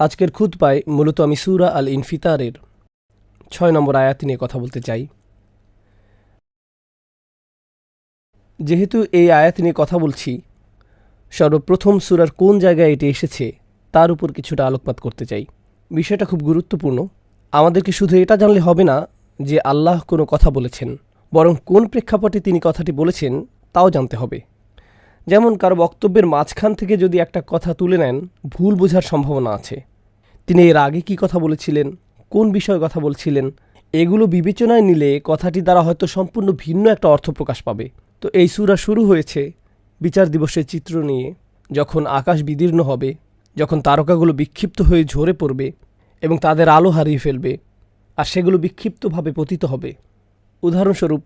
আজকের খুতবায় মূলত আমি সূরা আল ইনফিতারের ৬ নম্বর আয়াত নিয়ে কথা বলতে চাই। যেহেতু এই আয়াত নিয়ে কথা বলছি, সর্বপ্রথম সূরার কোন জায়গায় এটি এসেছে তার উপর কিছুটা আলোকপাত করতে চাই। বিষয়টা খুব গুরুত্বপূর্ণ। আমাদেরকে শুধু এটা জানলে হবে না যে আল্লাহ কোনো কথা বলেছেন, বরং কোন প্রেক্ষাপটে তিনি কথাটি বলেছেন তাও জানতে হবে। যেমন কারো বক্তব্যের মাঝখান থেকে যদি একটা কথা তুলে নেন, ভুল বোঝার সম্ভাবনা আছে। তিনি এর আগে কি কথা বলেছিলেন, কোন বিষয়ে কথা বলছিলেন, এগুলো বিবেচনায় নিলে কথাটি দ্বারা হয়তো সম্পূর্ণ ভিন্ন একটা অর্থ প্রকাশ পাবে। তো এই সূরা শুরু হয়েছে বিচার দিবসের চিত্র নিয়ে, যখন আকাশ বিদীর্ণ হবে, যখন তারকাগুলো বিক্ষিপ্ত হয়ে ঝরে পড়বে এবং তাদের আলো হারিয়ে ফেলবে, আর সেগুলো বিক্ষিপ্তভাবে পতিত হবে। উদাহরণস্বরূপ,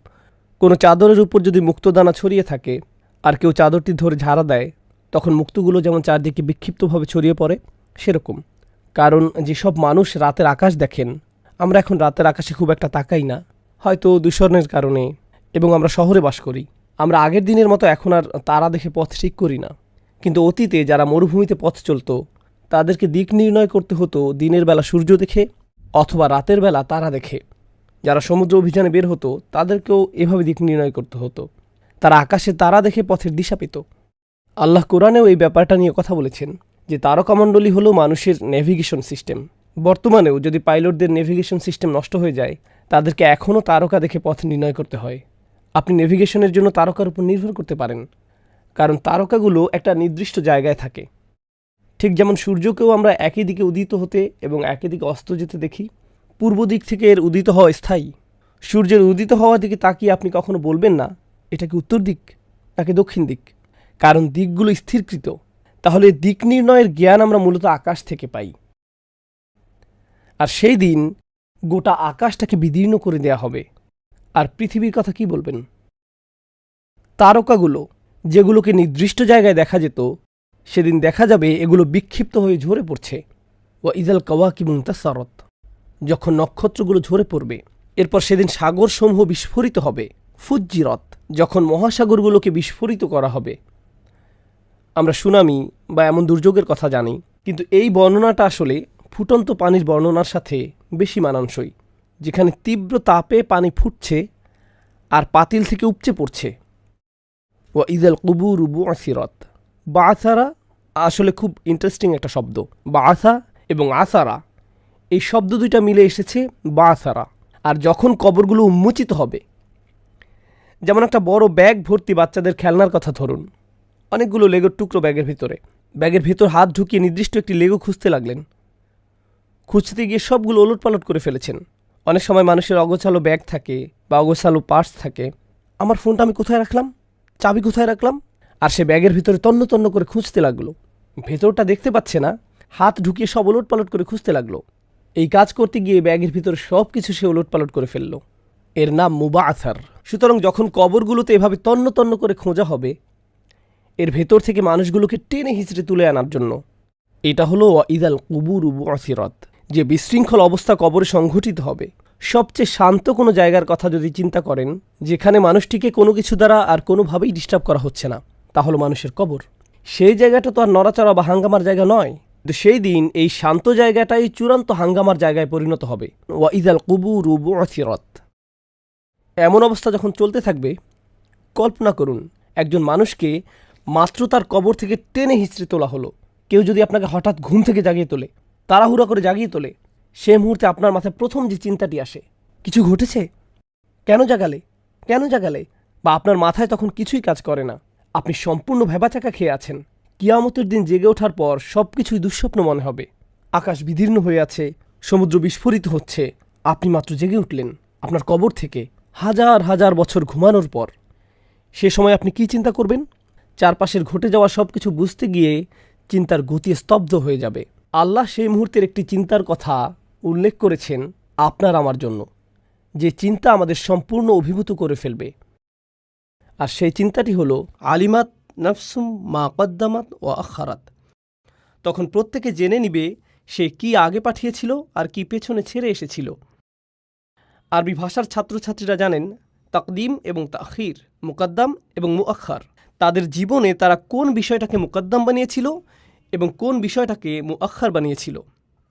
কোনো চাদরের উপর যদি মুক্তদানা ছড়িয়ে থাকে আর কেউ চাদরটি ধরে ঝাড়া দেয়, তখন মুক্তগুলো যেমন চারদিকে বিক্ষিপ্তভাবে ছড়িয়ে পড়ে, সেরকম। কারণ যেসব মানুষ রাতের আকাশ দেখেন, আমরা এখন রাতের আকাশে খুব একটা তাকাই না, হয়তো দূষণের কারণে, এবং আমরা শহরে বাস করি। আমরা আগের দিনের মতো এখন আর তারা দেখে পথ ঠিক করি না। কিন্তু অতীতে যারা মরুভূমিতে পথ চলত, তাদেরকে দিক নির্ণয় করতে হতো দিনের বেলা সূর্য দেখে অথবা রাতের বেলা তারা দেখে। যারা সমুদ্র অভিযানে বের হতো, তাদেরকেও এভাবে দিক নির্ণয় করতে হতো। তারা আকাশে তারা দেখে পথের দিশা পেত। আল্লাহ কোরআনেও এই ব্যাপারটা নিয়ে কথা বলেছেন যে তারকামণ্ডলী হলো মানুষের নেভিগেশন সিস্টেম। বর্তমানেও যদি পাইলটদের নেভিগেশন সিস্টেম নষ্ট হয়ে যায়, তাদেরকে এখনও তারকা দেখে পথ নির্ণয় করতে হয়। আপনি নেভিগেশনের জন্য তারকার উপর নির্ভর করতে পারেন, কারণ তারকাগুলো একটা নির্দিষ্ট জায়গায় থাকে। ঠিক যেমন সূর্যকেও আমরা একই দিকে উদিত হতে এবং একই দিকে অস্ত যেতে দেখি। পূর্ব দিক থেকে এর উদিত হওয়া স্থায়ী। সূর্যের উদিত হওয়ার দিকে তাকিয়ে আপনি কখনো বলবেন না এটা কি উত্তর দিক নাকি দক্ষিণ দিক, কারণ দিকগুলো স্থিরকৃত। তাহলে দিক নির্ণয়ের জ্ঞান আমরা মূলত আকাশ থেকে পাই। আর সেই দিন গোটা আকাশটাকে বিদীর্ণ করে দেয়া হবে। আর পৃথিবীর কথা কি বলবেন? তারকাগুলো যেগুলোকে নির্দিষ্ট জায়গায় দেখা যেত, সেদিন দেখা যাবে এগুলো বিক্ষিপ্ত হয়ে ঝরে পড়ছে। ওয়া ইযাল কাওয়াকিবু ইনতাসারাত, যখন নক্ষত্রগুলো ঝরে পড়বে। এরপর সেদিন সাগরসমূহ বিস্ফোরিত হবে। ফুজ্জিরাত, যখন মহাসাগরগুলোকে বিস্ফোরিত করা হবে। আমরা সুনামি বা এমন দুর্যোগের কথা জানি, কিন্তু এই বর্ণনাটা আসলে ফুটন্ত পানির বর্ণনার সাথে বেশি মানানসই, যেখানে তীব্র তাপে পানি ফুটছে আর পাতিল থেকে উপচে পড়ছে। ওয়া ইযাল কুবুরু বু'সিরাত, বা'সারা আসলে খুব ইন্টারেস্টিং একটা শব্দ। বা'সা এবং আসারা, এই শব্দ দুইটা মিলে এসেছে বা'সারা। আর যখন কবরগুলো উন্মোচিত হবে, যেমন একটা বড় ব্যাগ ভর্তি বাচ্চাদের খেলনার কথা ধরুন, অনেকগুলো লেগোর টুকরো ব্যাগের ভেতর হাত ঢুকিয়ে নির্দিষ্ট একটি লেগো খুঁজতে লাগলেন। খুঁজতে গিয়ে সবগুলো ওলটপালট করে ফেলেছেন। অনেক সময় মানুষের অগোছালো ব্যাগ থাকে বা অগোছালো পার্স থাকে। আমার ফোনটা আমি কোথায় রাখলাম, চাবি কোথায় রাখলাম, আর সে ব্যাগের ভিতরে তন্ন তন্ন করে খুঁজতে লাগলো। ভেতরটা দেখতে পাচ্ছে না, হাত ঢুকিয়ে সব ওলটপালট করে খুঁজতে লাগলো। এই কাজ করতে গিয়ে ব্যাগের ভিতরে সব কিছু সে ওলটপালট করে ফেলল। এর নাম মুবাআসার। সুতরাং যখন কবরগুলোতে এভাবে তন্ন তন্ন করে খোঁজা হবে, এর ভেতর থেকে মানুষগুলোকে টেনে হিঁচড়ে তুলে আনার জন্য, এটা হলো ওয়া ইযাল কুবুরু বু'সিরাত, যে বিশৃঙ্খল অবস্থা কবরে সংঘটিত হবে। সবচেয়ে শান্ত কোনো জায়গার কথা যদি চিন্তা করেন, যেখানে মানুষটিকে কোনো কিছু দ্বারা আর কোনোভাবেই ডিস্টার্ব করা হচ্ছে না, তা হলো মানুষের কবর। সেই জায়গাটা তো আর নড়াচড়া বা হাঙ্গামার জায়গা নয়। কিন্তু সেই দিন এই শান্ত জায়গাটাই চূড়ান্ত হাঙ্গামার জায়গায় পরিণত হবে। ওয়া ইযাল কুবুরু বু'সিরাত। এমন অবস্থা যখন চলতে থাকবে, কল্পনা করুন একজন মানুষকে মাত্র তার কবর থেকে টেনে হিঁচড়ে তোলা হলো। কেউ যদি আপনাকে হঠাৎ ঘুম থেকে জাগিয়ে তোলে, তাড়াহুড়া করে জাগিয়ে তোলে, সে মুহূর্তে আপনার মাথায় প্রথম যে চিন্তাটি আসে, কিছু ঘটেছে, কেন জাগালে, বা আপনার মাথায় তখন কিছুই কাজ করে না। আপনি সম্পূর্ণ ভ্যাবাচাকা খেয়ে আছেন। কিয়ামতের দিন জেগে ওঠার পর সব কিছুই দুঃস্বপ্ন মনে হবে। আকাশ বিদীর্ণ হয়ে আছে, সমুদ্র বিস্ফোরিত হচ্ছে, আপনি মাত্র জেগে উঠলেন আপনার কবর থেকে হাজার হাজার বছর ঘুমানোর পর। সে সময় আপনি কি চিন্তা করবেন? চারপাশের ঘটে যাওয়া সব কিছু বুঝতে গিয়ে চিন্তার গতি স্তব্ধ হয়ে যাবে। আল্লাহ সেই মুহূর্তের একটি চিন্তার কথা উল্লেখ করেছেন আপনার আমার জন্য, যে চিন্তা আমাদের সম্পূর্ণ অভিভূত করে ফেলবে। আর সেই চিন্তাটি হলো আলিমাত নাফসুম মা কদ্দামাত ওয়া আখারাত। তখন প্রত্যেকে জেনে নিবে সে কি আগে পাঠিয়েছিল আর কি পেছনে ছেড়ে এসেছিল। আরবি ভাষার ছাত্রছাত্রীরা জানেন তাকদিম এবং তাখির, মুকদ্দাম এবং মুআখার। তাদের জীবনে তারা কোন বিষয়টাকে মুকদ্দাম বানিয়েছিল এবং কোন বিষয়টাকে মুআখার বানিয়েছিল।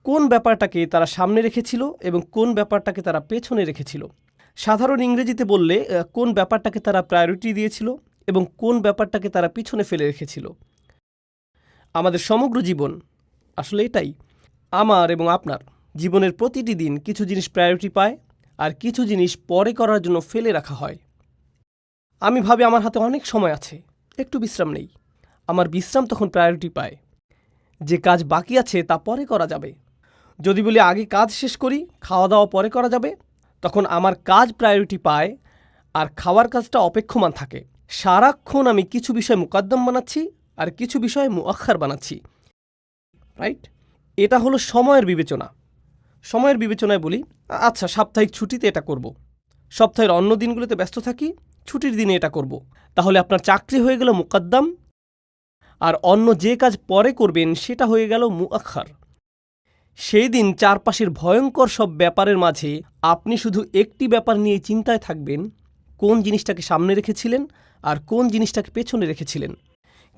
কোন ব্যাপারটাকে তারা সামনে রেখেছিল এবং কোন ব্যাপারটাকে তারা পেছনে রেখেছিল। সাধারণ ইংরেজিতে বললে কোন ব্যাপারটাকে তারা প্রায়োরিটি দিয়েছিল এবং কোন ব্যাপারটাকে তারা পিছনে ফেলে রেখেছিল। আমাদের সমগ্র জীবন আসলে এটাই। আমার এবং আপনার জীবনের প্রতিটি দিন কিছু জিনিস প্রায়োরিটি পায় আর কিছু জিনিস পরে করার জন্য ফেলে রাখা হয়। আমি ভাবি আমার হাতে অনেক সময় আছে, একটু বিশ্রাম নেই। আমার বিশ্রাম তখন প্রায়োরিটি পায়। যে কাজ বাকি আছে তা পরে করা যাবে। যদি বলি আগে কাজ শেষ করি, খাওয়া দাওয়া পরে করা যাবে, তখন আমার কাজ প্রায়োরিটি পায় আর খাওয়ার কাজটা অপেক্ষমান থাকে। সারাক্ষণ আমি কিছু বিষয় মুকদ্দম বানাচ্ছি আর কিছু বিষয় মুআখার বানাচ্ছি, রাইট? এটা হলো সময়ের বিবেচনা। সময়ের বিবেচনায় বলি, আচ্ছা সাপ্তাহিক ছুটিতে এটা করব, সপ্তাহের অন্য দিনগুলোতে ব্যস্ত থাকি, ছুটির দিনে এটা করব। তাহলে আপনার চাকরি হয়ে গেল মুকদ্দম আর অন্য যে কাজ পরে করবেন সেটা হয়ে গেল মুআখার। সেই দিন চারপাশের ভয়ঙ্কর সব ব্যাপারের মাঝে আপনি শুধু একটি ব্যাপার নিয়ে চিন্তায় থাকবেন, কোন জিনিসটাকে সামনে রেখেছিলেন আর কোন জিনিসটাকে পেছনে রেখেছিলেন।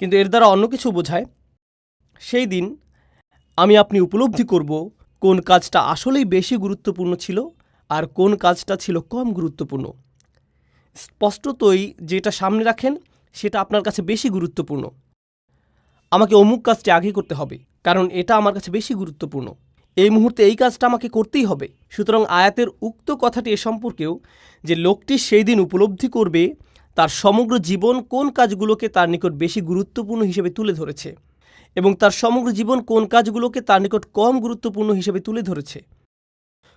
কিন্তু এর দ্বারা অন্য কিছু বোঝায়। সেই দিন আপনি উপলব্ধি করব কোন কাজটা আসলেই বেশি গুরুত্বপূর্ণ ছিল আর কোন কাজটা ছিল কম গুরুত্বপূর্ণ। স্পষ্টতই যেটা সামনে রাখেন সেটা আপনার কাছে বেশি গুরুত্বপূর্ণ। আমাকে অমুক কাজটি আগে করতে হবে কারণ এটা আমার কাছে বেশি গুরুত্বপূর্ণ। এই মুহূর্তে এই কাজটা আমাকে করতেই হবে। সুতরাং আয়াতের উক্ত কথাটি এ সম্পর্কেও যে লোকটি সেই দিন উপলব্ধি করবে তার সমগ্র জীবন কোন কাজগুলোকে তার নিকট বেশি গুরুত্বপূর্ণ হিসেবে তুলে ধরেছে এবং তার সমগ্র জীবন কোন কাজগুলোকে তার নিকট কম গুরুত্বপূর্ণ হিসেবে তুলে ধরেছে।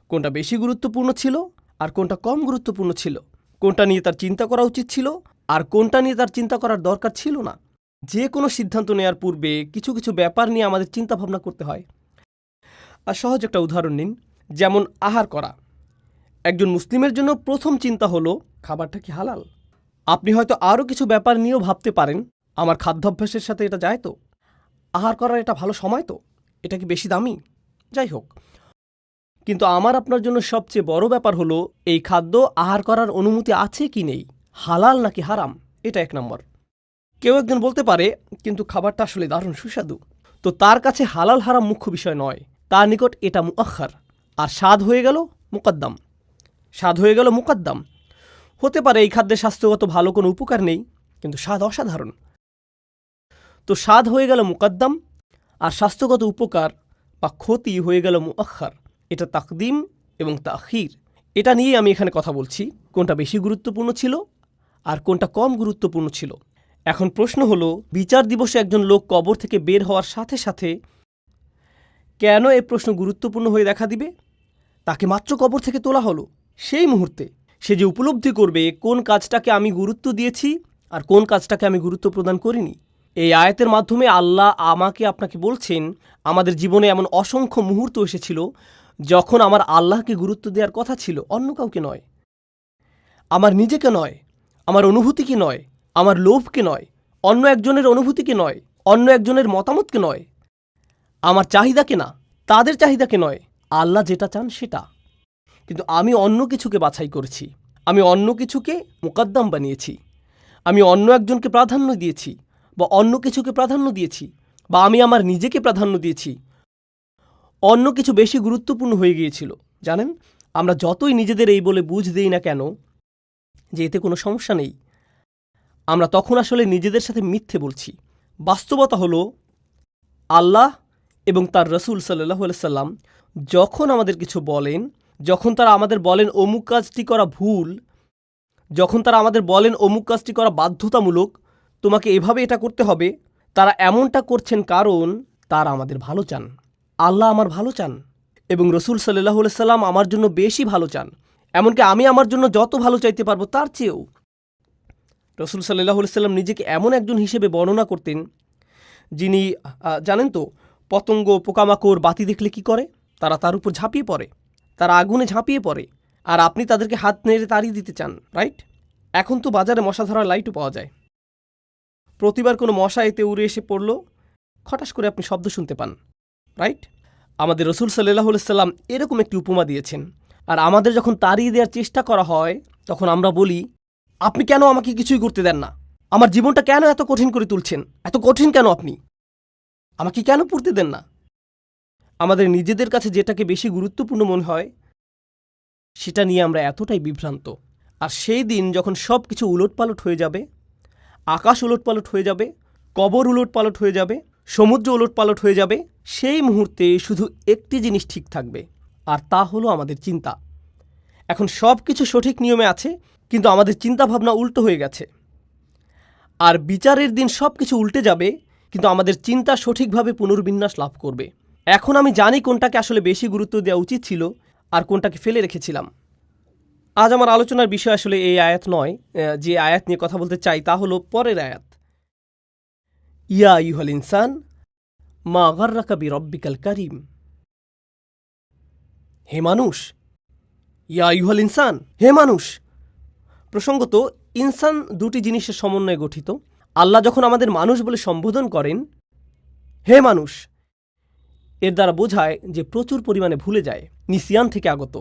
কোনটা বেশি গুরুত্বপূর্ণ ছিল আর কোনটা কম গুরুত্বপূর্ণ ছিল, কোনটা নিয়ে তার চিন্তা করা উচিত ছিল আর কোনটা নিয়ে তার চিন্তা করার দরকার ছিল না। যে কোনো সিদ্ধান্ত নেওয়ার পূর্বে কিছু কিছু ব্যাপার নিয়ে আমাদের চিন্তা ভাবনা করতে হয়। আর সহজ একটা উদাহরণ নিন, যেমন আহার করা। একজন মুসলিমের জন্য প্রথম চিন্তা হলো খাবারটা কি হালাল। আপনি হয়তো আরও কিছু ব্যাপার নিয়েও ভাবতে পারেন, আমার খাদ্যাভ্যাসের সাথে এটা যায় তো, আহার করার এটা ভালো সময় তো, এটা কি বেশি দামি, যাই হোক। কিন্তু আমার আপনার জন্য সবচেয়ে বড় ব্যাপার হলো এই খাদ্য আহার করার অনুমতি আছে কি নেই, হালাল নাকি হারাম, এটা এক নম্বর। কেউ একজন বলতে পারে কিন্তু খাবারটা আসলে দারুণ সুস্বাদু, তো তার কাছে হালাল হারাম মুখ্য বিষয় নয়, তার নিকট এটা মুআখার। আর স্বাদ হয়ে গেল মুকদ্দম। স্বাদ হয়ে গেল মুকদ্দম। হতে পারে এই খাদ্যের স্বাস্থ্যগত ভালো কোনো উপকার নেই, কিন্তু স্বাদ অসাধারণ, তো স্বাদ হয়ে গেল মুকদ্দম আর স্বাস্থ্যগত উপকার বা ক্ষতি হয়ে গেল মুআখার। এটা তাকদিম এবং তাখির। এটা নিয়েই আমি এখানে কথা বলছি, কোনটা বেশি গুরুত্বপূর্ণ ছিল আর কোনটা কম গুরুত্বপূর্ণ ছিল। এখন প্রশ্ন হলো, বিচার দিবসে একজন লোক কবর থেকে বের হওয়ার সাথে সাথে কেন এই প্রশ্ন গুরুত্বপূর্ণ হয়ে দেখা দিবে? তাকে মাত্র কবর থেকে তোলা হলো, সেই মুহূর্তে সে যে উপলব্ধি করবে কোন কাজটাকে আমি গুরুত্ব দিয়েছি আর কোন কাজটাকে আমি গুরুত্ব প্রদান করিনি। এই আয়াতের মাধ্যমে আল্লাহ আমাকে আপনাকে বলছেন, আমাদের জীবনে এমন অসংখ্য মুহূর্ত এসেছিল যখন আমার আল্লাহকে গুরুত্ব দেওয়ার কথা ছিল, অন্য কাউকে নয়, আমার নিজেকে নয়, আমার অনুভূতিকে নয়, আমার লোভকে নয়, অন্য একজনের অনুভূতিকে নয়, অন্য একজনের মতামতকে নয়, আমার চাহিদাকে না, তাদের চাহিদাকে নয়, আল্লাহ যেটা চান সেটা। কিন্তু আমি অন্য কিছুকে বাছাই করেছি, আমি অন্য কিছুকে মুকদ্দম বানিয়েছি, আমি অন্য একজনকে প্রাধান্য দিয়েছি বা অন্য কিছুকে প্রাধান্য দিয়েছি, বা আমি আমার নিজেকে প্রাধান্য দিয়েছি। অন্য কিছু বেশি গুরুত্বপূর্ণ হয়ে গিয়েছিল। জানেন, আমরা যতই নিজেদের এই বলে বুঝ দিই না কেন যে এতে কোনো সমস্যা নেই, আমরা তখন আসলে নিজেদের সাথে মিথ্যে বলছি। বাস্তবতা হলো আল্লাহ এবং তার রসুল সাল্লাল্লাহু আলাইহি সাল্লাম যখন আমাদের কিছু বলেন, যখন তারা আমাদের বলেন অমুক কাজটি করা ভুল, যখন তারা আমাদের বলেন অমুক কাজটি করা বাধ্যতামূলক, তোমাকে এভাবে এটা করতে হবে, তারা এমনটা করছেন কারণ তারা আমাদের ভালো চান। আল্লাহ আমার ভালো চান এবং রসুল সাল্লাল্লাহু আলাইহি সাল্লাম আমার জন্য বেশি ভালো চান, এমনকি আমি আমার জন্য যত ভালো চাইতে পারবো তার চেয়েও। রসুল সাল্লাল্লাহু আলাইহি সাল্লাম নিজেকে এমন একজন হিসেবে বর্ণনা করতেন যিনি, জানেন তো, পতঙ্গ পোকামাকড় বাতি দেখলে কি করে, তারা তার উপর ঝাঁপিয়ে পড়ে, তারা আগুনে ঝাঁপিয়ে পড়ে, আর আপনি তাদেরকে হাত নেড়ে তাড়িয়ে দিতে চান, রাইট? এখন তো বাজারে মশা ধরার লাইটও পাওয়া যায়। প্রতিবার কোনো মশা এতে উড়ে এসে পড়ল, খটাস করে আপনি শব্দ শুনতে পান, রাইট? আমাদের রসুল সাল্লাল্লাহু আলাইহি সাল্লাম এরকম একটি উপমা দিয়েছেন। আর আমাদের যখন তাড়িয়ে দেওয়ার চেষ্টা করা হয় তখন আমরা বলি, আপনি কেন আমাকে কিছুই করতে দেন না, আমার জীবনটা কেন এত কঠিন করে তুলছেন, এত কঠিন কেন আপনি, আমাকে কেন পড়তে দেন না? আমাদের নিজেদের কাছে যেটাকে বেশি গুরুত্বপূর্ণ মনে হয় সেটা নিয়ে আমরা এতটাই বিভ্রান্ত। আর সেই দিন যখন সব কিছু উলটপালট হয়ে যাবে, আকাশ উলটপালট হয়ে যাবে, কবর উলটপালট হয়ে যাবে, সমুদ্র উলটপালট হয়ে যাবে, সেই মুহূর্তে শুধু একটি জিনিস ঠিক থাকবে, আর তা হলো আমাদের চিন্তা। এখন সব কিছু সঠিক নিয়মে আছে, কিন্তু আমাদের চিন্তাভাবনা উল্টো হয়ে গেছে। আর বিচারের দিন সব কিছু উল্টে যাবে, কিন্তু আমাদের চিন্তা সঠিকভাবে পুনর্বিন্যাস লাভ করবে। এখন আমি জানি কোনটাকে আসলে বেশি গুরুত্ব দেওয়া উচিত ছিল আর কোনটাকে ফেলে রেখেছিলাম। আজ আমার আলোচনার বিষয় আসলে এই আয়াত নয়। যে আয়াত নিয়ে কথা বলতে চাই তা হলো পরের আয়াত, ইয়া আইয়ুহাল ইনসান মা গাররাকা বিরব্বিকাল কারীম। হে মানুষ, ইয়া আইয়ুহাল ইনসান, হে মানুষ। প্রসঙ্গত, ইনসান দুটি জিনিসের সমন্বয়ে গঠিত। আল্লাহ যখন আমাদের মানুষ বলে সম্বোধন করেন, হে মানুষ, এর দ্বারা বোঝায় যে প্রচুর পরিমাণে ভুলে যায়, নিসিয়ান থেকে আগত।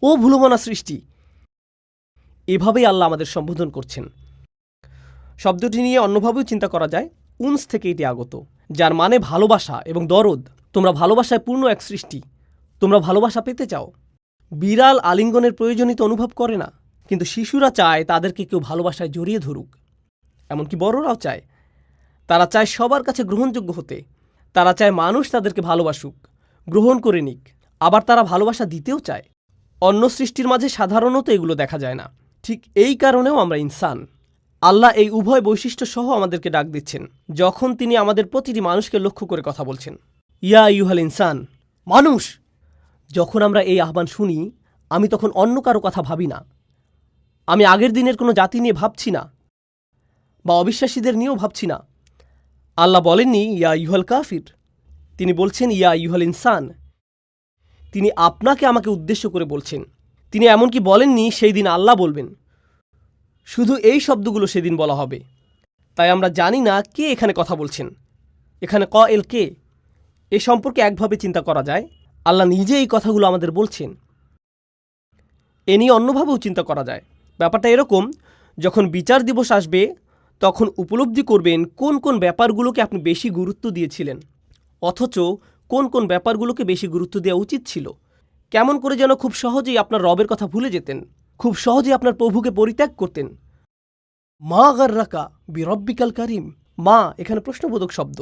ও ভুলমনা সৃষ্টি, এভাবেই আল্লাহ আমাদের সম্বোধন করছেন। শব্দটি নিয়ে অন্যভাবেও চিন্তা করা যায়। উনস থেকে এটি আগত, যার মানে ভালোবাসা এবং দরদ। তোমরা ভালোবাসায় পূর্ণ এক সৃষ্টি, তোমরা ভালোবাসা পেতে চাও। বিড়াল আলিঙ্গনের প্রয়োজনীয়তা অনুভব করে না, কিন্তু শিশুরা চায় তাদেরকে কেউ ভালোবাসায় জড়িয়ে ধরুক। এমনকি বড়রাও চায়। তারা চায় সবার কাছে গ্রহণযোগ্য হতে। তারা চায় মানুষ তাদেরকে ভালোবাসুক, গ্রহণ করে নিক। আবার তারা ভালোবাসা দিতেও চায়। অন্য সৃষ্টির মাঝে সাধারণত এগুলো দেখা যায় না। ঠিক এই কারণেও আমরা ইনসান। আল্লাহ এই উভয় বৈশিষ্ট্য সহ আমাদেরকে ডাক দিচ্ছেন যখন তিনি আমাদের প্রতিটি মানুষকে লক্ষ্য করে কথা বলছেন। ইয়া আইয়ুহাল ইনসান, মানুষ। যখন আমরা এই আহ্বান শুনি, আমি তখন অন্য কারো কথা ভাবি না। আমি আগের দিনের কোনো জাতি নিয়ে ভাবছি না, বা অবিশ্বাসীদের নিয়েও ভাবছি না। আল্লাহ বলেননি ইয়া আইয়ুহাল কাফির, তিনি বলছেন ইয়া আইয়ুহাল ইনসান। তিনি আপনাকে আমাকে উদ্দেশ্য করে বলছেন। তিনি এমনকি বলেননি সেই দিন আল্লাহ বলবেন। শুধু এই শব্দগুলো সেদিন বলা হবে। তাই আমরা জানি না কে এখানে কথা বলছেন, এখানে এল কে। এ সম্পর্কে একভাবে চিন্তা করা যায়, আল্লাহ নিজে এই কথাগুলো আমাদের বলছেন। এ নিয়ে অন্যভাবেও চিন্তা করা যায়। ব্যাপারটা এরকম, যখন বিচার দিবস আসবে তখন উপলব্ধি করবেন কোন কোন ব্যাপারগুলোকে আপনি বেশি গুরুত্ব দিয়েছিলেন, অথচ কোন কোন ব্যাপারগুলোকে বেশি গুরুত্ব দেওয়া উচিত ছিল। কেমন করে যেন খুব সহজেই আপনার রবের কথা ভুলে যেতেন, খুব সহজেই আপনার প্রভুকে পরিত্যাগ করতেন। মা গাররাকা বিরব্বিকাল কারীম। মা এখানে প্রশ্নবোধক শব্দ।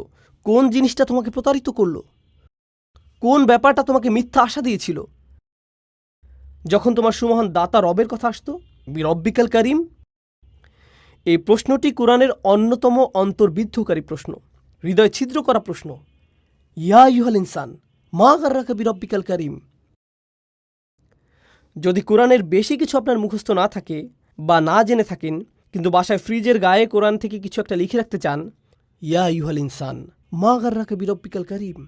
কোন জিনিসটা তোমাকে প্রতারিত করল? কোন ব্যাপারটা তোমাকে মিথ্যা আশা দিয়েছিল? যখন তোমার সুমহান দাতা রবের কথা আসতো, বিরব্বিকাল কারীম। এই প্রশ্নটি কোরআনের অন্যতম অন্তর্বিদ্ধকারী প্রশ্ন, হৃদয় ছিদ্র করা প্রশ্ন। ইয়া আইয়ুহাল ইনসান মা গাররাকা বিরব্বিকাল কারীম। যদি কোরআনের বেশি কিছু আপনার মুখস্থ না থাকে বা না জেনে থাকেন, কিন্তু বাসায় ফ্রিজের গায়ে কোরআন থেকে কিছু একটা লিখে রাখতে চান, ইয়া আইয়ুহাল ইনসান মা গাররাকা বিরব্বিকাল কারীম।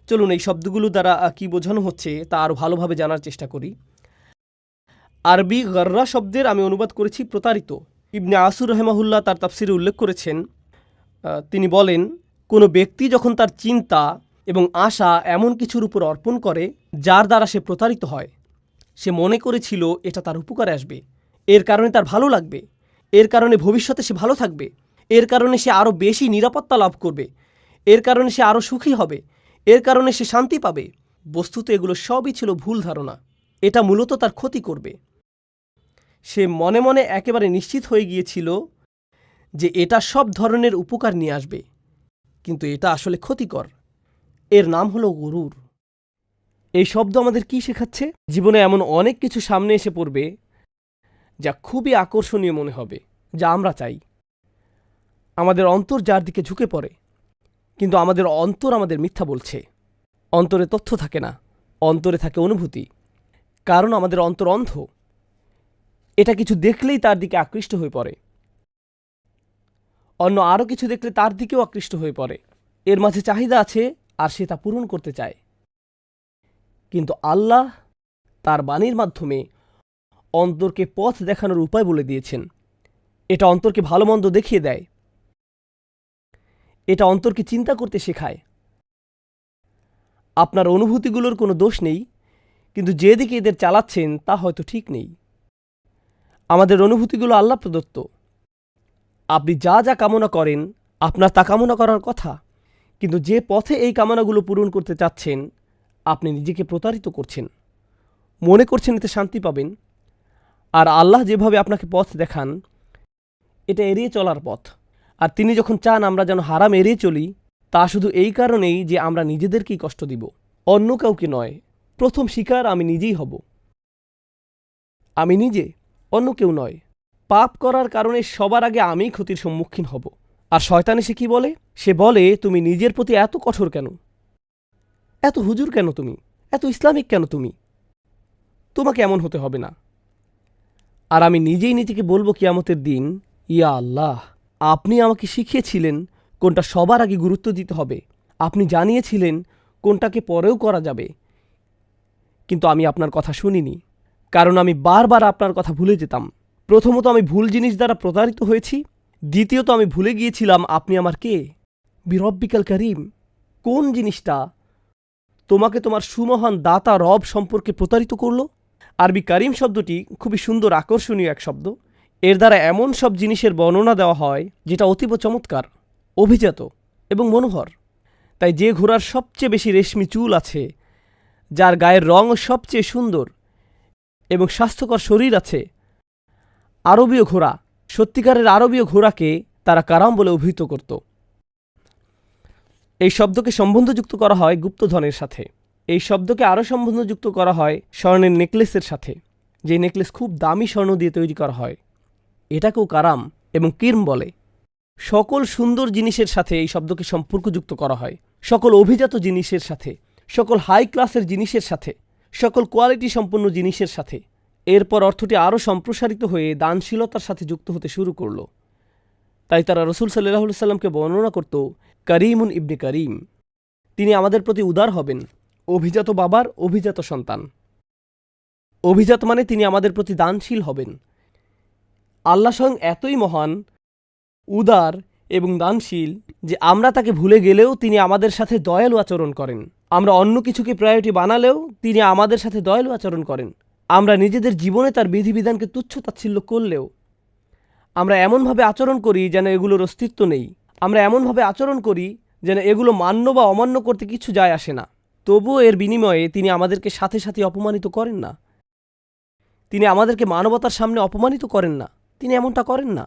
চলুন এই শব্দগুলো দ্বারা কি বোঝানো হচ্ছে তা আরও ভালোভাবে জানার চেষ্টা করি। আরবি গর্রা শব্দের আমি অনুবাদ করেছি প্রতারিত। ইবনে আসুর রহমাহুল্লাহ তার তাফসিরে উল্লেখ করেছেন, তিনি বলেন, কোনো ব্যক্তি যখন তার চিন্তা এবং আশা এমন কিছুর উপর অর্পণ করে যার দ্বারা সে প্রতারিত হয়, সে মনে করেছিল এটা তার উপকারে আসবে, এর কারণে তার ভালো লাগবে, এর কারণে ভবিষ্যতে সে ভালো থাকবে, এর কারণে সে আরও বেশি নিরাপত্তা লাভ করবে, এর কারণে সে আরও সুখী হবে, এর কারণে সে শান্তি পাবে। বস্তুত এগুলো সবই ছিল ভুল ধারণা। এটা মূলত তার ক্ষতি করবে। সে মনে মনে একেবারে নিশ্চিত হয়ে গিয়েছিল যে এটা সব ধরনের উপকার নিয়ে আসবে, কিন্তু এটা আসলে ক্ষতিকর। এর নাম হলো গুরুর। এই শব্দ আমাদের কি শেখাচ্ছে? জীবনে এমন অনেক কিছু সামনে এসে পড়বে যা খুবই আকর্ষণীয় মনে হবে, যা আমরা চাই। আমাদের অন্তর যার দিকে ঝুঁকে পড়ে, কিন্তু আমাদের অন্তর আমাদের মিথ্যা বলছে। অন্তরে তথ্য থাকে না, অন্তরে থাকে অনুভূতি। কারণ আমাদের অন্তর অন্ধ। এটা কিছু দেখলেই তার দিকে আকৃষ্ট হয়ে পড়ে, অন্য আরও কিছু দেখলে তার দিকেও আকৃষ্ট হয়ে পড়ে। এর মাঝে চাহিদা আছে আর সে তা পূরণ করতে চায়। কিন্তু আল্লাহ তার বাণীর মাধ্যমে অন্তরকে পথ দেখানোর উপায় বলে দিয়েছেন। এটা অন্তরকে ভালো মন্দ দেখিয়ে দেয়। এটা অন্তরকে চিন্তা করতে শেখায়। আপনার অনুভূতিগুলোর কোনো দোষ নেই, কিন্তু যেদিকে এদের চালাচ্ছেন তা হয়তো ঠিক নেই। আমাদের অনুভূতিগুলো আল্লাহ প্রদত্ত। আপনি যা যা কামনা করেন আপনার তা কামনা করার কথা, কিন্তু যে পথে এই কামনাগুলো পূরণ করতে চাচ্ছেন আপনি নিজেকে প্রতারিত করছেন, মনে করছেন এতে শান্তি পাবেন। আর আল্লাহ যেভাবে আপনাকে পথ দেখান এটা এড়িয়ে চলার পথ। আর তিনি যখন চান আমরা যেন হারাম এড়িয়ে চলি, তা শুধু এই কারণেই যে আমরা নিজেদেরকেই কষ্ট দিব, অন্য কাউকে নয়। প্রথম শিকার আমি নিজেই হব, আমি নিজে, অন্য কেউ নয়। পাপ করার কারণে সবার আগে আমিই ক্ষতির সম্মুখীন হব। আর শয়তান এসে কি বলে? সে বলে, তুমি নিজের প্রতি এত কঠোর কেন, এত হুজুর কেন তুমি, এত ইসলামিক কেন তুমি, তোমাকে এমন হতে হবে না। আর আমি নিজেই নিজেকে বলবো কিয়ামতের দিন, ইয়া আল্লাহ, আপনি আমাকে শিখিয়েছিলেন কোনটা সবার আগে গুরুত্ব দিতে হবে, আপনি জানিয়েছিলেন কোনটাকে পরেও করা যাবে, কিন্তু আমি আপনার কথা শুনিনি, কারণ আমি বারবার আপনার কথা ভুলে যেতাম। প্রথমত আমি ভুল জিনিস দ্বারা প্রতারিত হয়েছি, দ্বিতীয়ত আমি ভুলে গিয়েছিলাম আপনি আমার কে, বিরব্বিকাল করিম। কোন জিনিসটা তোমাকে তোমার সুমহান দাতা রব সম্পর্কে প্রতারিত করল? আরবি কারিম শব্দটি খুবই সুন্দর, আকর্ষণীয় এক শব্দ। এর দ্বারা এমন সব জিনিসের বর্ণনা দেওয়া হয় যেটা অতীব চমৎকার, অভিজাত এবং মনোহর। তাই যে ঘোড়ার সবচেয়ে বেশি রেশমি চুল আছে, যার গায়ের রং সবচেয়ে সুন্দর এবং স্বাস্থ্যকর শরীর আছে, আরবীয় ঘোড়া, সত্যিকারের আরবীয় ঘোড়াকে তারা কারাম বলে অভিহিত করত। এই শব্দকে সম্বন্ধযুক্ত করা হয় গুপ্তধনের সাথে। এই শব্দকে আরও সম্বন্ধযুক্ত করা হয় স্বর্ণের নেকলেসের সাথে, যে নেকলেস খুব দামি স্বর্ণ দিয়ে তৈরি করা হয়, এটাকেও কারাম এবং কির্ম বলে। সকল সুন্দর জিনিসের সাথে এই শব্দকে সম্পর্কযুক্ত করা হয়, সকল অভিজাত জিনিসের সাথে, সকল হাই ক্লাসের জিনিসের সাথে, সকল কোয়ালিটি সম্পন্ন জিনিসের সাথে। এরপর অর্থটি আরও সম্প্রসারিত হয়ে দানশীলতার সাথে যুক্ত হতে শুরু করল। তাই তারা রসুল সাল্লাল্লাহু আলাইহি সাল্লামকে বর্ণনা করত করিমুন ইবনে করিম, তিনি আমাদের প্রতি উদার হবেন, অভিজাত বাবার অভিজাত সন্তান। অভিজাত মানে তিনি আমাদের প্রতি দানশীল হবেন। আল্লাহ স্বয়ং এতই মহান, উদার এবং দানশীল যে আমরা তাকে ভুলে গেলেও তিনি আমাদের সাথে দয়ালু আচরণ করেন। আমরা অন্য কিছুকে প্রায়োরিটি বানালেও তিনি আমাদের সাথে দয়ালু আচরণ করেন। আমরা নিজেদের জীবনে তার বিধিবিধানকে তুচ্ছ তাচ্ছিল্য করলেও আমরা এমনভাবে আচরণ করি যেন এগুলোর অস্তিত্ব নেই। আমরা এমনভাবে আচরণ করি যেন এগুলো মান্য বা অমান্য করতে কিছু যায় আসে না। তবুও এর বিনিময়ে তিনি আমাদেরকে সাথে সাথে অপমানিত করেন না। তিনি আমাদেরকে মানবতার সামনে অপমানিত করেন না, তিনি এমনটা করেন না।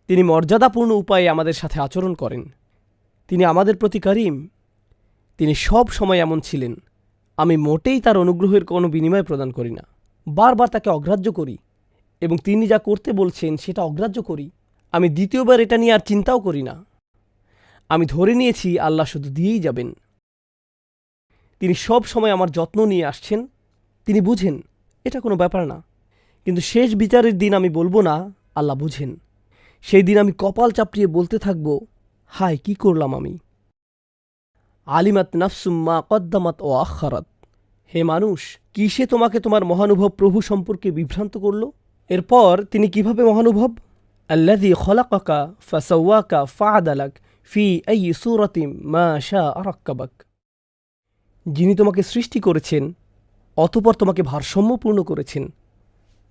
তিনি মর্যাদাপূর্ণ উপায়ে আমাদের সাথে আচরণ করেন। তিনি আমাদের প্রতি করিম। তিনি সব সময় এমন ছিলেন। আমি মোটেই তার অনুগ্রহের কোনো বিনিময় প্রদান করি না, বারবার তাকে অগ্রাহ্য করি এবং তিনি যা করতে বলছেন সেটা অগ্রাহ্য করি। আমি দ্বিতীয়বার এটা নিয়ে আর চিন্তাও করি না। আমি ধরে নিয়েছি আল্লাহ শুধু দিয়েই যাবেন। তিনি সব সময় আমার যত্ন নিয়ে আসছেন, তিনি বুঝেন, এটা কোনো ব্যাপার না। কিন্তু শেষ বিচারের দিন আমি বলবো না আল্লাহ বুঝেন। সেই দিন আমি কপাল চাপড়িয়ে বলতে থাকব, হায় কি করলাম আমি। আলিমাত নাফসুম মা কদ্দামাত ও আখারাত। হে মানুষ, কিসে তোমাকে তোমার মহানুভব প্রভু সম্পর্কে বিভ্রান্ত করল? এরপর তিনি কিভাবে মহানুভব? আল্লাযী খলাকাকা ফাসাওয়াকা ফাআদালাক ফি আইয়ি সূরাতিন মা শাআ রাক্কাবাক। যিনি তোমাকে সৃষ্টি করেছেন, অতঃপর তোমাকে ভারসাম্যপূর্ণ করেছেন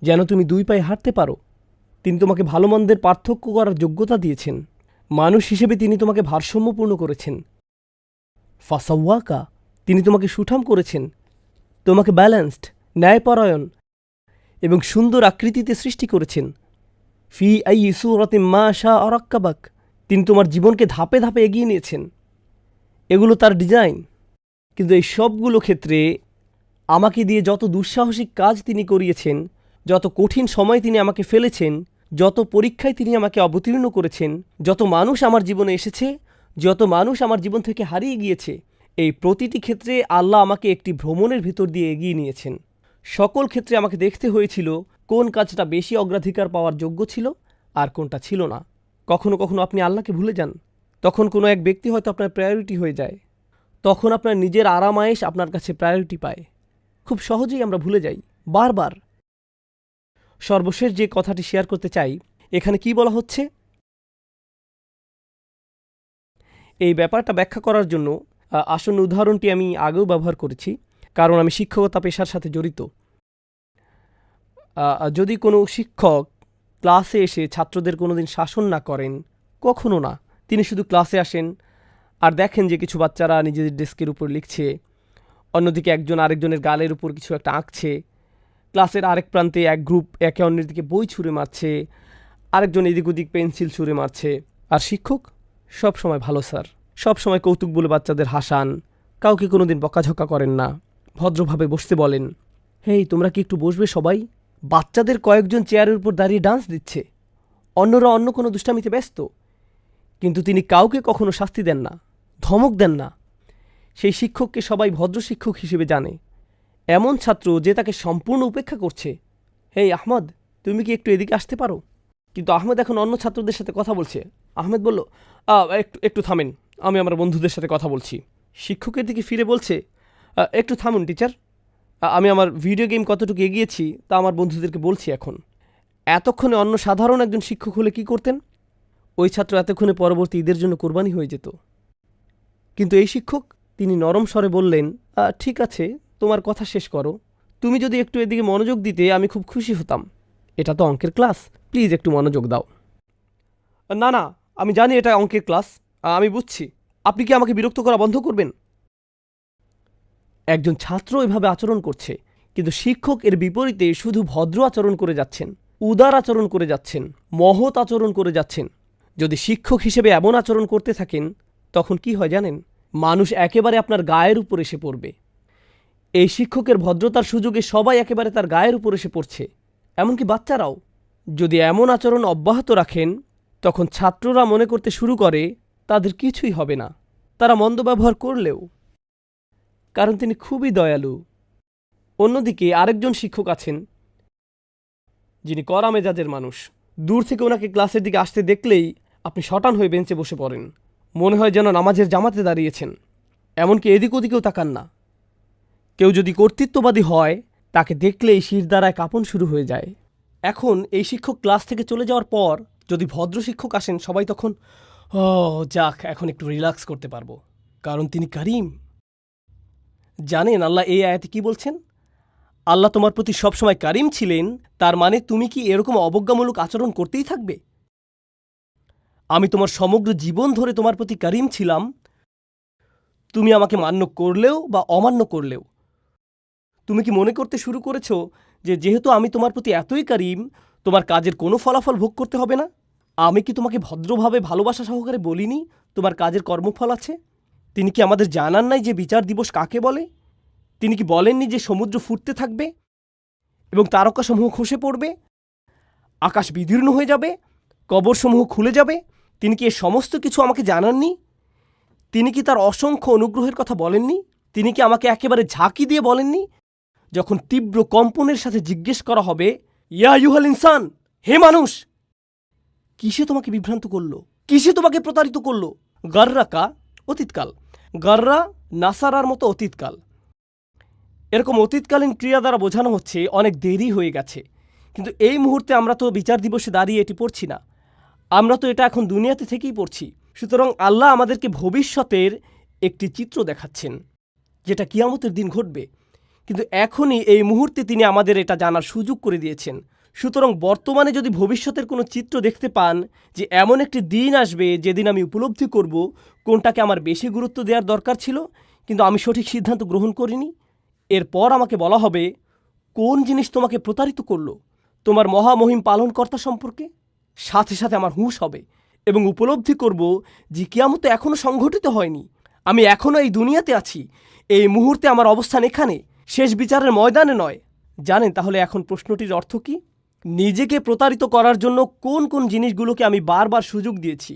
যেন তুমি দুই পায়ে হাঁটতে পারো। তিনি তোমাকে ভালো মন্দের পার্থক্য করার যোগ্যতা দিয়েছেন। মানুষ হিসেবে তিনি তোমাকে ভারসাম্যপূর্ণ করেছেন। ফাসাওয়াকা, তিনি তোমাকে সুঠাম করেছেন, তোমাকে ব্যালেন্সড, ন্যায়পরায়ণ এবং সুন্দর আকৃতিতে সৃষ্টি করেছেন। ফি আইয়ি সূরাতিন মা শাআ রাক্কাবাক, তিনি তোমার জীবনকে ধাপে ধাপে এগিয়ে নিয়েছেন। এগুলো তার ডিজাইন। কিন্তু এই সবগুলো ক্ষেত্রে আমাকে দিয়ে যত দুঃসাহসিক কাজ তিনি করিয়েছেন, যত কঠিন সময় তিনি আমাকে ফেলেছেন, যত পরীক্ষায় তিনি আমাকে অবতীর্ণ করেছেন, যত মানুষ আমার জীবনে এসেছে, যত মানুষ আমার জীবন থেকে হারিয়ে গিয়েছে, এই প্রতিটি ক্ষেত্রে আল্লাহ আমাকে একটি ভ্রমণের ভিতর দিয়ে এগিয়ে নিয়েছেন। সকল ক্ষেত্রে আমাকে দেখতে হয়েছিল কোন কাজটা বেশি অগ্রাধিকার পাওয়ার যোগ্য ছিল আর কোনটা ছিল না। কখনো কখনো আপনি আল্লাহকে ভুলে যান। তখন কোনো এক ব্যক্তি হয়তো আপনার প্রায়োরিটি হয়ে যায়। তখন আপনার নিজের আরামায়েশ আপনার কাছে প্রায়োরিটি পায়। খুব সহজেই আমরা ভুলে যাই, বারবার। সর্বশেষ যে কথাটি শেয়ার করতে চাই, এখানে কি বলা হচ্ছে এই ব্যাপারটা ব্যাখ্যা করার জন্য আসন্ন উদাহরণটি আমি আগেও ব্যবহার করেছি, কারণ আমি শিক্ষকতা পেশার সাথে জড়িত। যদি কোনো শিক্ষক ক্লাসে এসে ছাত্রদের কোনোদিন শাসন না করেন, কখনো না, তিনি শুধু ক্লাসে আসেন আর দেখেন যে কিছু বাচ্চারা নিজেদের ডেস্কের উপর লিখছে, অন্যদিকে একজন আরেকজনের গালের উপর কিছু একটা আঁকছে। ক্লাসের আরেক প্রান্তে এক গ্রুপ একে অন্যের দিকে বই ছুঁড়ে মারছে, আরেকজন এদিক ওদিক পেন্সিল ছুঁড়ে মারছে। আর শিক্ষক সব সময় ভালো স্যার, সব সময় কৌতুক বলে বাচ্চাদের হাসান, কাউকে কোনোদিন বকাঝকা করেন না, ভদ্রভাবে বসতে বলেন। হেই, তোমরা কি একটু বসবে সবাই? বাচ্চাদের কয়েকজন চেয়ারের উপর দাঁড়িয়ে ডান্স দিচ্ছে, অন্যরা অন্য কোনো দুষ্টামিতে ব্যস্ত, কিন্তু তিনি কাউকে কখনো শাস্তি দেন না, ধমক দেন না। সেই শিক্ষককে সবাই ভদ্র শিক্ষক হিসেবে জানে। এমন ছাত্র যে তাকে সম্পূর্ণ উপেক্ষা করছে। হেই আহমদ, তুমি কি একটু এদিকে আসতে পারো? কিন্তু আহমেদ এখন অন্য ছাত্রদের সাথে কথা বলছে। আহমেদ বলল, একটু একটু থামেন, আমি আমার বন্ধুদের সাথে কথা বলছি। শিক্ষকের দিকে ফিরে বলছে, একটু থামুন টিচার, আমি আমার ভিডিও গেম কতটুকু এগিয়েছি তা আমার বন্ধুদেরকে বলছি এখন। এতক্ষণে অন্য সাধারণ একজন শিক্ষক হলে কি করতেন? ওই ছাত্র এতক্ষণে পরবর্তী ঈদের জন্য কোরবানি হয়ে যেত। কিন্তু এই শিক্ষক, তিনি নরম স্বরে বললেন, ঠিক আছে, তোমার কথা শেষ করো। তুমি যদি একটু এদিকে মনোযোগ দিতে আমি খুব খুশি হতাম। এটা তো অঙ্কের ক্লাস, প্লিজ একটু মনোযোগ দাও। না না, আমি জানি এটা অঙ্কের ক্লাস, আমি বুঝছি। আপনি কি আমাকে বিরক্ত করা বন্ধ করবেন? একজন ছাত্র এভাবে আচরণ করছে, কিন্তু শিক্ষক এর বিপরীতে শুধু ভদ্র আচরণ করে যাচ্ছেন, উদার আচরণ করে যাচ্ছেন, মহৎ আচরণ করে যাচ্ছেন। যদি শিক্ষক হিসেবে এমন আচরণ করতে থাকেন, তখন কি হয় জানেন? মানুষ একেবারে আপনার গায়ের উপর এসে পড়বে। এই শিক্ষকের ভদ্রতার সুযোগে সবাই একেবারে তার গায়ের উপর এসে পড়ছে, এমনকি বাচ্চারাও। যদি এমন আচরণ অব্যাহত রাখেন, তখন ছাত্ররা মনে করতে শুরু করে তাদের কিছুই হবে না, তারা মন্দ ব্যবহার করলেও, কারণ তিনি খুবই দয়ালু। অন্যদিকে আরেকজন শিক্ষক আছেন যিনি কড়া মেজাজের মানুষ। দূর থেকে ওনাকে ক্লাসের দিকে আসতে দেখলেই আপনি শটান হয়ে বেঞ্চে বসে পড়েন, মনে হয় যেন নামাজের জামাতে দাঁড়িয়েছেন। এমনকি এদিক ওদিকেও তাকান না। কেউ যদি কর্তৃত্ববাদী হয়, তাকে দেখলেই শিরদাঁড়ায় কাঁপন শুরু হয়ে যায়। এখন এই শিক্ষক ক্লাস থেকে চলে যাওয়ার পর যদি ভদ্র শিক্ষক আসেন, সবাই তখন যাক, এখন একটু রিল্যাক্স করতে পারবো, কারণ তিনি করিম। জানেন আল্লাহ এই আয়াতে কি বলছেন? আল্লাহ তোমার প্রতি সবসময় কারিম ছিলেন, তার মানে তুমি কি এরকম অবজ্ঞামূলক আচরণ করতেই থাকবে? আমি তোমার সমগ্র জীবন ধরে তোমার প্রতি কারিম ছিলাম, তুমি আমাকে মান্য করলেও বা অমান্য করলেও। তুমি কি মনে করতে শুরু করেছ যে যেহেতু আমি তোমার প্রতি এতই কারিম, তোমার কাজের কোনো ফলাফল ভোগ করতে হবে না? আমি কি তোমাকে ভদ্রভাবে ভালোবাসা সহকারে বলিনি তোমার কাজের কর্মফল আছে? তিনি কি আমাদের জানান নাই যে বিচার দিবস কাকে বলে? তিনি কি বলেননি যে সমুদ্র ফুটতে থাকবে এবং তারকাসমূহ খসে পড়বে, আকাশ বিদীর্ণ হয়ে যাবে, কবরসমূহ খুলে যাবে? তিনি কি এ সমস্ত কিছু আমাকে জানাননি? তিনি কি তার অসংখ্য অনুগ্রহের কথা বলেননি? তিনি কি আমাকে একেবারে ঝাঁকি দিয়ে বলেননি যখন তীব্র কম্পনের সাথে জিজ্ঞেস করা হবে, ইয়া ইউহাল ইনসান, হে মানুষ, কিসে তোমাকে বিভ্রান্ত করলো, কিসে তোমাকে প্রতারিত করলো? গাররাকা অতীতকাল, গাররা নাসারার মতো অতীতকাল। এরকম অতীতকালীন ক্রিয়া দ্বারা বোঝানো হচ্ছে অনেক দেরি হয়ে গেছে। কিন্তু এই মুহূর্তে আমরা তো বিচার দিবসে দাঁড়িয়ে এটি পড়ছি না, আমরা তো এটা এখন দুনিয়াতে থেকেই পড়ছি। সুতরাং আল্লাহ আমাদেরকে ভবিষ্যতের একটি চিত্র দেখাচ্ছেন, যেটা কিয়ামতের দিন ঘটবে। কিন্তু এখনই এই মুহূর্তে তিনি আমাদের এটা জানার সুযোগ করে দিয়েছেন। সুতরাং বর্তমানে যদি ভবিষ্যতের কোনো চিত্র দেখতে পান যে এমন একটি দিন আসবে যেদিন আমি উপলব্ধি করব কোনটাকে আমার বেশি গুরুত্ব দেওয়ার দরকার ছিল কিন্তু আমি সঠিক সিদ্ধান্ত গ্রহণ করিনি, এরপর আমাকে বলা হবে কোন জিনিস তোমাকে প্রতারিত করলো তোমার মহামহিম পালনকর্তা সম্পর্কে, সাথে সাথে আমার হুঁশ হবে এবং উপলব্ধি করব যে কিয়ামত এখনও সংঘটিত হয়নি, আমি এখনও এই দুনিয়াতে আছি, এই মুহূর্তে আমার অবস্থান এখানে, শেষ বিচারের ময়দানে নয়। জানেন তাহলে এখন প্রশ্নটির অর্থ কি? নিজেকে প্রতারিত করার জন্য কোন কোন জিনিসগুলোকে আমি বারবার সুযোগ দিয়েছি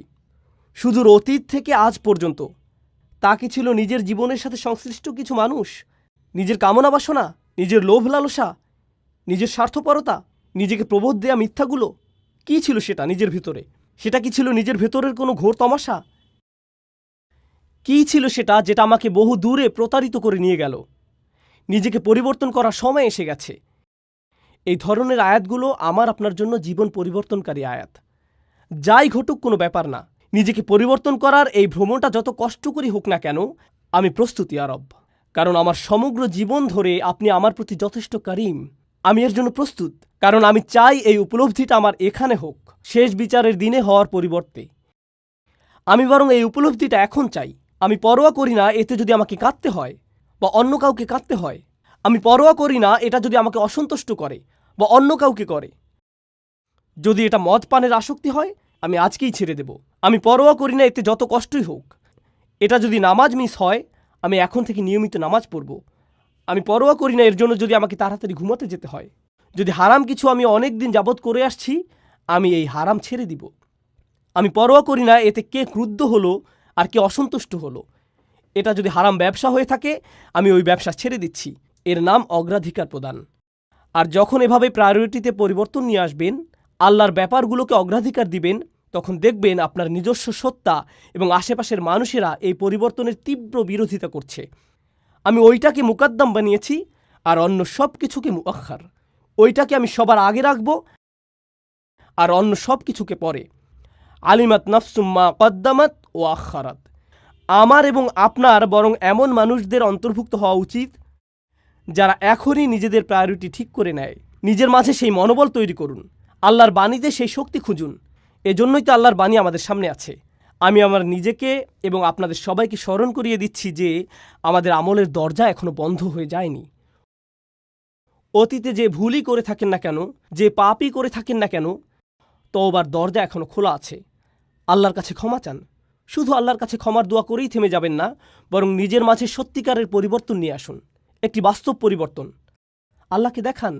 সুদূর অতীত থেকে আজ পর্যন্ত? তা কি ছিল নিজের জীবনের সাথে সংশ্লিষ্ট কিছু মানুষ, নিজের কামনা বাসনা, নিজের লোভ লালসা, নিজের স্বার্থপরতা, নিজেকে প্রবোধ দেয়া মিথ্যাগুলো? কি ছিল সেটা নিজের ভিতরে? সেটা কি ছিল নিজের ভেতরের কোনো ঘোর তমাশা? কি ছিল সেটা যেটা আমাকে বহু দূরে প্রতারিত করে নিয়ে গেল? নিজেকে পরিবর্তন করার সময় এসে গেছে। এই ধরনের আয়াতগুলো আমার আপনার জন্য জীবন পরিবর্তনকারী আয়াত। যাই ঘটুক কোনো ব্যাপার না, নিজেকে পরিবর্তন করার এই ভ্রমণটা যত কষ্টকরই হোক না কেন, আমি প্রস্তুত ইয়া রব। কারণ আমার সমগ্র জীবন ধরে আপনি আমার প্রতি যথেষ্ট কারিম। আমি এর জন্য প্রস্তুত, কারণ আমি চাই এই উপলব্ধিটা আমার এখানে হোক, শেষ বিচারের দিনে হওয়ার পরিবর্তে। আমি বরং এই উপলব্ধিটা এখন চাই। আমি পরোয়া করি না এতে যদি আমাকে কাঁদতে হয়, বা অন্য কাউকে কাঁদতে হয়। আমি পরোয়া করি না এটা যদি আমাকে অসন্তুষ্ট করে বা অন্য কাউকে করে। যদি এটা মদ পানের আসক্তি হয়, আমি আজকেই ছেড়ে দেব। আমি পরোয়া করি না এতে যত কষ্টই হোক। এটা যদি নামাজ মিস হয়, আমি এখন থেকে নিয়মিত নামাজ পড়ব। আমি পরোয়া করি না এর জন্য যদি আমাকে তাড়াতাড়ি ঘুমাতে যেতে হয়। যদি হারাম কিছু আমি অনেক দিন যাবৎ করে আসছি, আমি এই হারাম ছেড়ে দিব। আমি পরোয়া করি না এতে কে ক্রুদ্ধ হলো আর কে অসন্তুষ্ট হলো। এটা যদি হারাম ব্যবসা হয়ে থাকে, আমি ওই ব্যবসা ছেড়ে দিচ্ছি। এর নাম অগ্রাধিকার প্রদান। আর যখন এভাবে প্রায়োরিটিতে পরিবর্তন নিয়ে আসবেন, আল্লাহর ব্যাপারগুলোকে অগ্রাধিকার দিবেন, তখন দেখবেন আপনার নিজস্ব সত্তা এবং আশেপাশের মানুষেরা এই পরিবর্তনের তীব্র বিরোধিতা করছে। আমি ওইটাকে মুকাদ্দাম বানিয়েছি আর অন্য সব কিছুকে মুআখার। ওইটাকে আমি সবার আগে রাখব আর অন্য সব কিছুকে পরে। আলিমাত নাফসুম্মা কদ্দামাত ও আখারাত। আমার এবং আপনার বরং এমন মানুষদের অন্তর্ভুক্ত হওয়া উচিত যারা এখনই নিজেদের প্রায়োরিটি ঠিক করে নেয়। নিজের মাঝে সেই মনোবল তৈরি করুন। আল্লাহর বাণীতে সেই শক্তি খুঁজুন। এজন্যই তো আল্লাহর বাণী আমাদের সামনে আছে। আমি আমার নিজেকে এবং আপনাদের সবাইকে স্মরণ করিয়ে দিচ্ছি যে আমাদের আমলের দরজা এখনো বন্ধ হয়ে যায়নি। অতীতে যে ভুলই করে থাকেন না কেন, যে পাপই করে থাকেন না কেন, তওবার দরজা এখনো খোলা আছে। আল্লাহর কাছে ক্ষমা চান। শুধু আল্লাহর কাছে ক্ষমার দোয়া করেই থেমে যাবেন না, বরং নিজের মাঝে সত্যিকারের পরিবর্তন নিয়ে আসুন, একটি বাস্তব পরিবর্তন। আল্লাহকে দেখান,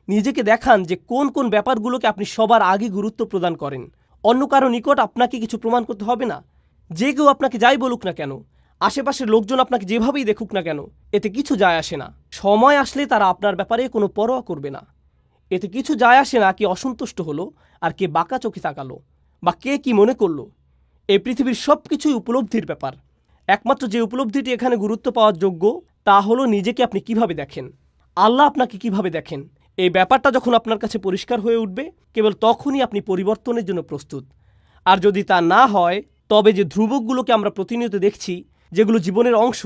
নিজেকে দেখান যে কোন কোন ব্যাপারগুলোকে আপনি সবার আগে গুরুত্ব প্রদান করেন। অন্য কারো নিকট আপনাকে কিছু প্রমাণ করতে হবে না। যে কেউ আপনাকে যাই বলুক না কেন, আশেপাশের লোকজন আপনাকে যেভাবেই দেখুক না কেন, এতে কিছু যায় আসে না। সময় আসলে তারা আপনার ব্যাপারে কোনো পরোয়া করবে না। এতে কিছু যায় আসে না কে অসন্তুষ্ট হলো আর কে বাঁকা চোখে তাকালো বা কে কি মনে করলো। এই পৃথিবীর সব কিছুই উপলব্ধির ব্যাপার। একমাত্র যে উপলব্ধিটি এখানে গুরুত্ব পাওয়ার যোগ্য তা হলো নিজেকে আপনি কিভাবে দেখেন, আল্লাহ আপনাকে কিভাবে দেখেন। এই ব্যাপারটা যখন আপনার কাছে পরিষ্কার হয়ে উঠবে, কেবল তখনই আপনি পরিবর্তনের জন্য প্রস্তুত। আর যদি তা না হয়, তবে যে ধ্রুবকগুলোকে আমরা প্রতিনিয়ত দেখছি, যেগুলো জীবনের অংশ,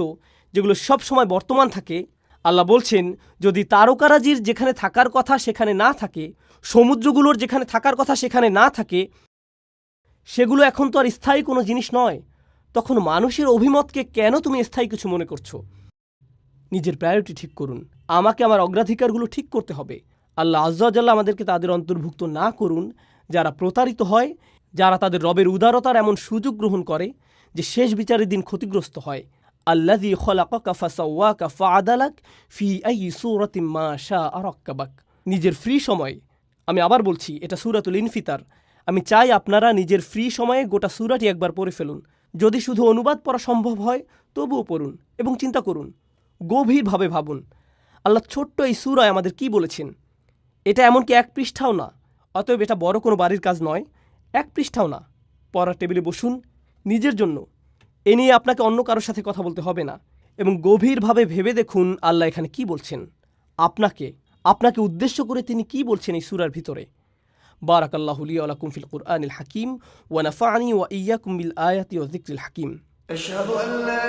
যেগুলো সব সময় বর্তমান থাকে, আল্লাহ বলছেন যদি তারকারাজির যেখানে থাকার কথা সেখানে না থাকে, সমুদ্রগুলোর যেখানে থাকার কথা সেখানে না থাকে, সেগুলো এখন তো আর স্থায়ী কোনো জিনিস নয়, তখন মানুষের অভিমতকে কেন তুমি স্থায়ী কিছু মনে করছো? নিজের প্রায়োরিটি ঠিক করুন। আমাকে আমার অগ্রাধিকারগুলো ঠিক করতে হবে। আল্লাহ আজ্জা ওয়া জাল্লা আমাদেরকে তাদের অন্তর্ভুক্ত না করুন যারা প্রতারিত হয়, যারা তাদের রবের উদারতার এমন সুযোগ গ্রহণ করে যে শেষ বিচারের দিন ক্ষতিগ্রস্ত হয়। আল্লাযী খলাকাকা ফাসাওয়াকা ফাআদালাক ফি আইয়ি সূরাতিন মা শাআ রাক্কাবাক। নিজের ফ্রি সময়, আমি আবার বলছি, এটা সূরাতুল ইনফিতার। আমি চাই আপনারা নিজের ফ্রি সময়ে গোটা সূরাটি একবার পড়ে ফেলুন। যদি শুধু অনুবাদ পড়া সম্ভব হয় তবুও পড়ুন এবং চিন্তা করুন, গভীরভাবে ভাবুন আল্লাহ ছোট্ট এই সূরায় আমাদের কি বলেছেন। এটা এমনকি এক পৃষ্ঠাও না, অতএব এটা বড় কোনো বাড়ির কাজ নয়। এক পৃষ্ঠাও না। পড়ার টেবিলে বসুন নিজের জন্য। এ নিয়ে আপনাকে অন্য কারোর সাথে কথা বলতে হবে না, এবং গভীরভাবে ভেবে দেখুন আল্লাহ এখানে কি বলছেন, আপনাকে উদ্দেশ্য করে তিনি কি বলছেন এই সূরার ভিতরে। বারাকাল্লাহু লি ওয়া লাকুম ফিল কুরআনিল হাকিম ওয়া নাফা'নি ওয়া ইয়্যাকুম বিল আয়াতি ওয়া যিকরিল হাকিম। আশহাদু আল্লা